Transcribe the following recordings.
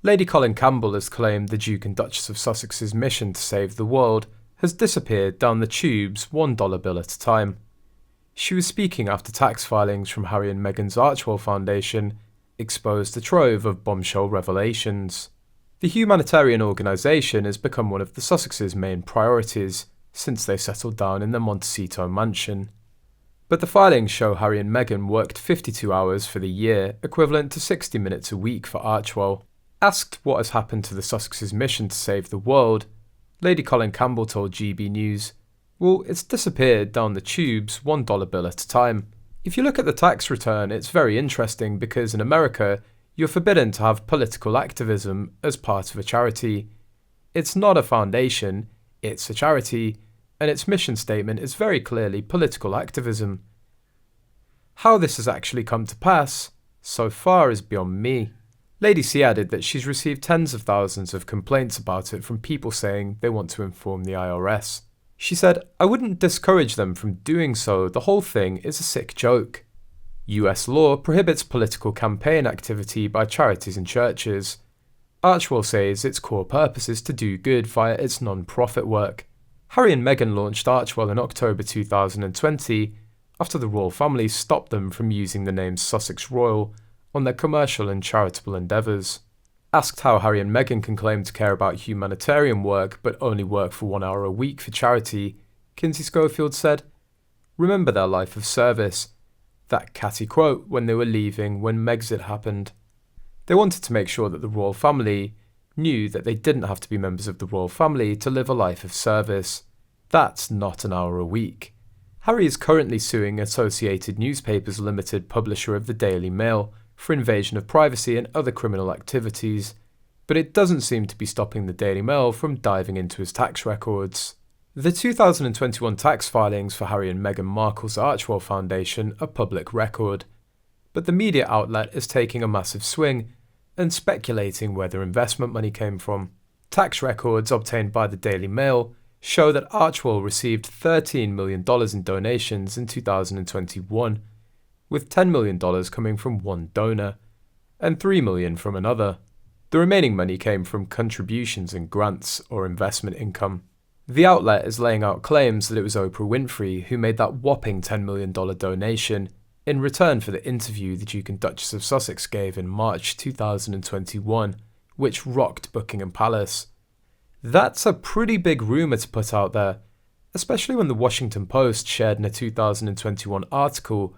Lady Colin Campbell has claimed the Duke and Duchess of Sussex's mission to save the world has disappeared down the tubes $1 bill at a time. She was speaking after tax filings from Harry and Meghan's Archewell Foundation exposed a trove of bombshell revelations. The humanitarian organisation has become one of the Sussexes' main priorities since they settled down in their Montecito mansion. But the filings show Harry and Meghan worked 52 hours for the year, equivalent to 60 minutes a week for Archewell. Asked what has happened to the Sussexes' mission to save the world, Lady Colin Campbell told GB News, "Well, it's disappeared down the tubes $1 bill at a time. If you look at the tax return, it's very interesting because in America, you're forbidden to have political activism as part of a charity. It's not a foundation, it's a charity, and its mission statement is very clearly political activism. How this has actually come to pass, so far, is beyond me." Lady C added that she's received tens of thousands of complaints about it from people saying they want to inform the IRS. She said, "I wouldn't discourage them from doing so, the whole thing is a sick joke. US law prohibits political campaign activity by charities and churches. Archewell says its core purpose is to do good via its non-profit work." Harry and Meghan launched Archewell in October 2020 after the royal family stopped them from using the name Sussex Royal on their commercial and charitable endeavours. Asked how Harry and Meghan can claim to care about humanitarian work but only work for 1 hour a week for charity, Kinsey Schofield said, "Remember their life of service. That catty quote when they were leaving when Megxit happened. They wanted to make sure that the royal family knew that they didn't have to be members of the royal family to live a life of service. That's not an hour a week." Harry is currently suing Associated Newspapers Limited, publisher of the Daily Mail, for invasion of privacy and other criminal activities, but it doesn't seem to be stopping the Daily Mail from diving into his tax records. The 2021 tax filings for Harry and Meghan Markle's Archewell Foundation are public record, but the media outlet is taking a massive swing and speculating where their investment money came from. Tax records obtained by the Daily Mail show that Archewell received $13 million in donations in 2021, with $10 million coming from one donor and $3 million from another. The remaining money came from contributions and grants or investment income. The outlet is laying out claims that it was Oprah Winfrey who made that whopping $10 million donation in return for the interview the Duke and Duchess of Sussex gave in March 2021, which rocked Buckingham Palace. That's a pretty big rumour to put out there, especially when the Washington Post shared in a 2021 article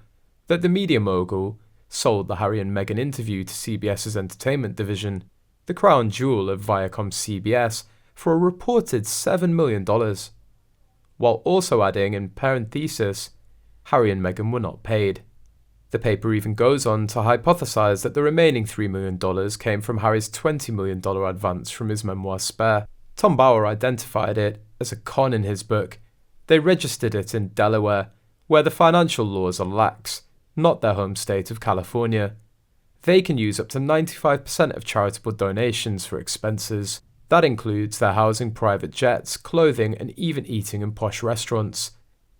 that the media mogul sold the Harry and Meghan interview to CBS's entertainment division, the crown jewel of Viacom CBS, for a reported $7 million, while also adding in parenthesis, Harry and Meghan were not paid. The paper even goes on to hypothesize that the remaining $3 million came from Harry's $20 million advance from his memoir Spare. Tom Bauer identified it as a con in his book. They registered it in Delaware, where the financial laws are lax, not their home state of California. They can use up to 95% of charitable donations for expenses. That includes their housing, private jets, clothing, and even eating in posh restaurants.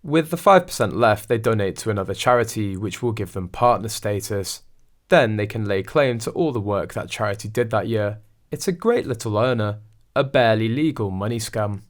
With the 5% left, they donate to another charity, which will give them partner status. Then they can lay claim to all the work that charity did that year. It's a great little earner, a barely legal money scam.